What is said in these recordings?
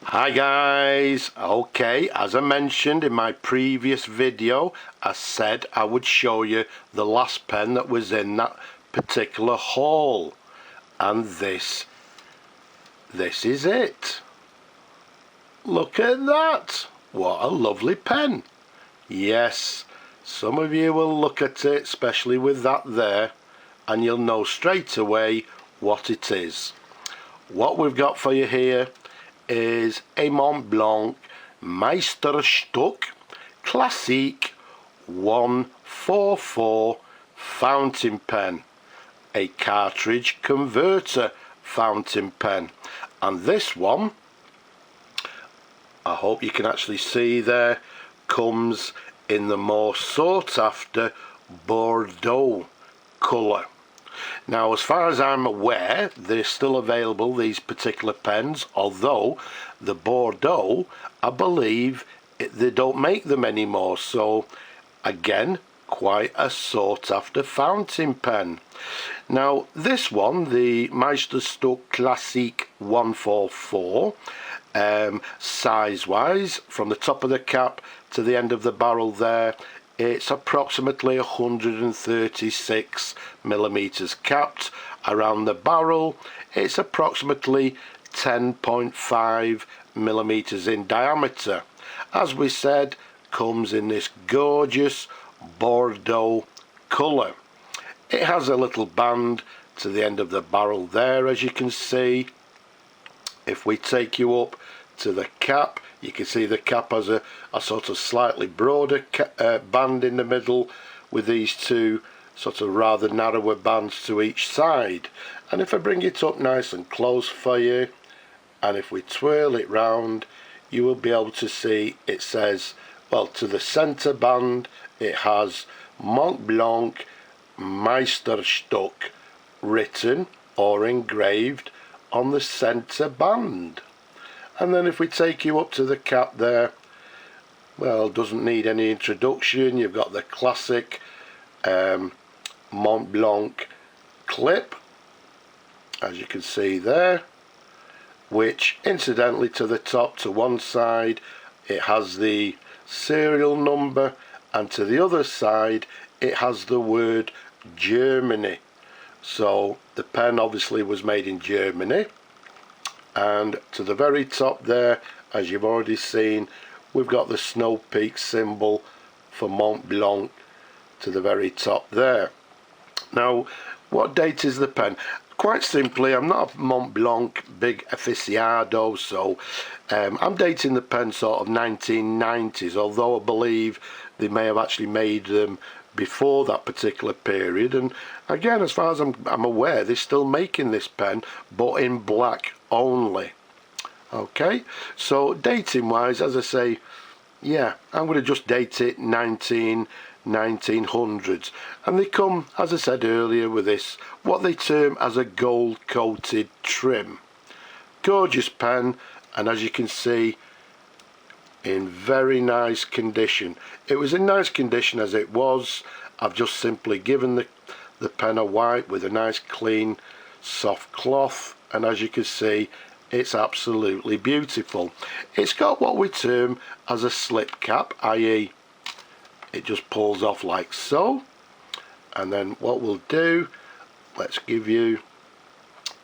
Hi guys, okay, as I mentioned in my previous video, I said I would show you the last pen that was in that particular haul, and this is it. Look at that, what a lovely pen. Yes, some of you will look at it, especially with that there, and you'll know straight away what it is. What we've got for you here is a Montblanc Meisterstuck Classique 144 fountain pen, a Cartridge Converter fountain pen, and this one, I hope you can actually see there, comes in the more sought after bordeaux colour. Now, as far as I'm aware, they're still available, these particular pens, although the bordeaux, I believe they don't make them anymore. So again, quite a sought after fountain pen. Now this one, the Meisterstuck Classique 144, size wise, from the top of the cap to the end of the barrel there, it's approximately 136 millimeters capped. Around the barrel, it's approximately 10.5 millimeters in diameter. As we said, comes in this gorgeous bordeaux colour. It has a little band to the end of the barrel there, as you can see. If we take you up to the cap, you can see the cap has a sort of slightly broader band in the middle, with these two sort of rather narrower bands to each side. And if I bring it up nice and close for you, and if we twirl it round, you will be able to see it says, well, to the centre band it has Montblanc Meisterstuck written or engraved on the centre band. And then if we take you up to the cap there, well, doesn't need any introduction. You've got the classic Montblanc clip, as you can see there, which incidentally to the top, to one side, it has the serial number, and to the other side it has the word Germany. So the pen obviously was made in Germany. And to the very top there, as you've already seen, we've got the snow peak symbol for Montblanc to the very top there. Now, what date is the pen? Quite simply, I'm not a Montblanc big aficionado, so I'm dating the pen sort of 1990s, although I believe they may have actually made them before that particular period. And again, as far as I'm aware, they're still making this pen, but in black only. Okay, so dating wise, as I say, yeah, I'm going to just date it 1900s, and they come, as I said earlier, with this what they term as a gold coated trim. Gorgeous pen, and as you can see, in very nice condition. It was in nice condition as it was. I've just simply given the pen a wipe with a nice clean soft cloth, and as you can see, it's absolutely beautiful. It's got what we term as a slip cap, i.e. it just pulls off like so. And then what we'll do, let's give you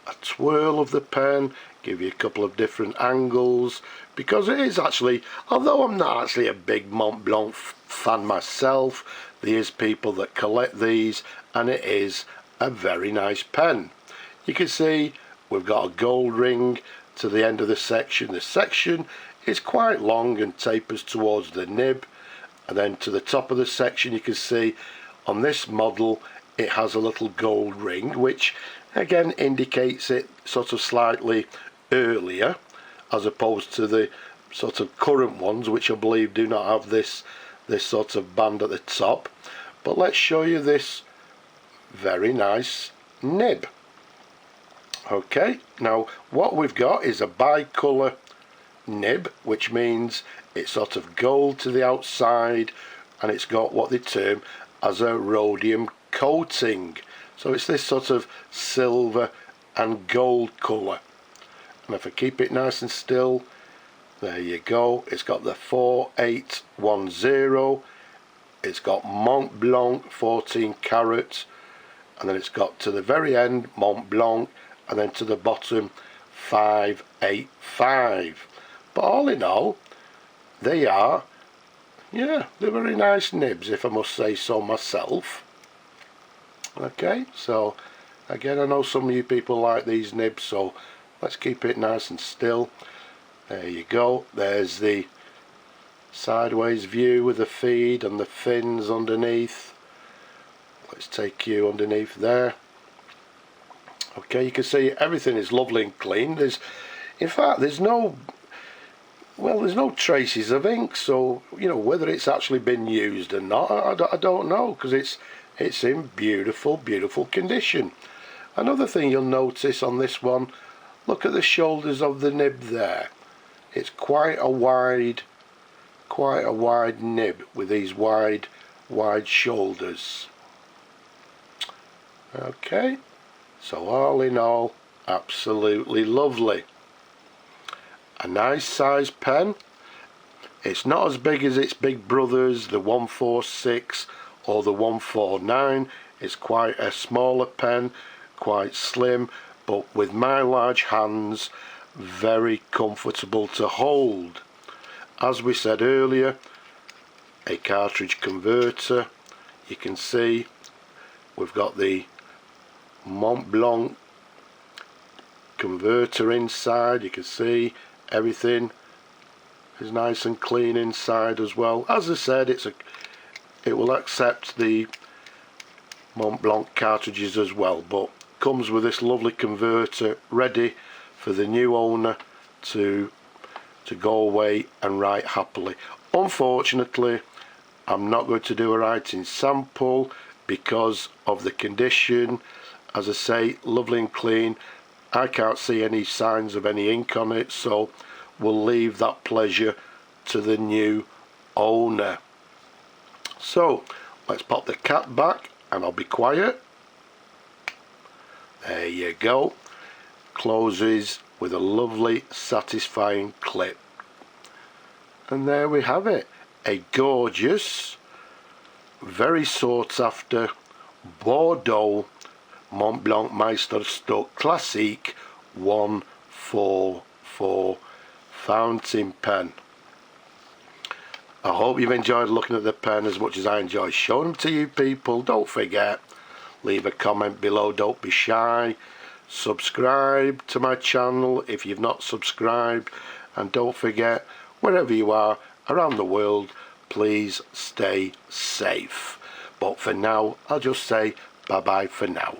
a twirl of the pen, give you a couple of different angles, because it is actually, although I'm not actually a big Montblanc fan myself, there is people that collect these, and it is a very nice pen. You can see we've got a gold ring to the end of the section. The section is quite long and tapers towards the nib, and then to the top of the section you can see on this model it has a little gold ring, which again indicates it sort of slightly earlier as opposed to the sort of current ones, which I believe do not have this sort of band at the top. But let's show you this very nice nib. Okay, now what we've got is a bicolour nib, which means it's sort of gold to the outside, and it's got what they term as a rhodium coating. So it's this sort of silver and gold colour. And if I keep it nice and still, There you go. It's got the 4810. It's got Montblanc 14 carat, and then it's got to the very end Montblanc, and then to the bottom 585. But all in all, they are, yeah, they're very nice nibs, if I must say so myself. Okay, so again, I know some of you people like these nibs, so let's keep it nice and still. There you go. There's the sideways view with the feed and the fins underneath. Let's take you underneath there. Okay, you can see everything is lovely and clean. In fact, there's no traces of ink, so you know whether it's actually been used or not, I don't know, because it's in beautiful condition. Another thing you'll notice on this one, look at the shoulders of the nib there. It's quite a wide nib with these wide shoulders. Okay, so all in all, absolutely lovely. A nice size pen. It's not as big as its big brothers, the 146 or the 149. It's quite a smaller pen, quite slim, but with my large hands, very comfortable to hold. As we said earlier, a cartridge converter. You can see we've got the Montblanc converter inside. You can see everything is nice and clean inside as well. As I said, it will accept the Montblanc cartridges as well, but comes with this lovely converter ready for the new owner to go away and write happily. Unfortunately, I'm not going to do a writing sample because of the condition. As I say, lovely and clean. I can't see any signs of any ink on it, so we'll leave that pleasure to the new owner. So let's pop the cap back and I'll be quiet. There you go. Closes with a lovely satisfying clip. And there we have it. A gorgeous, very sought after Bordeaux Montblanc Meisterstuck Classique 144 fountain pen. I hope you've enjoyed looking at the pen as much as I enjoy showing them to you people. Don't forget, leave a comment below, don't be shy. Subscribe to my channel if you've not subscribed, and don't forget, wherever you are around the world, please stay safe. But for now, I'll just say bye bye for now.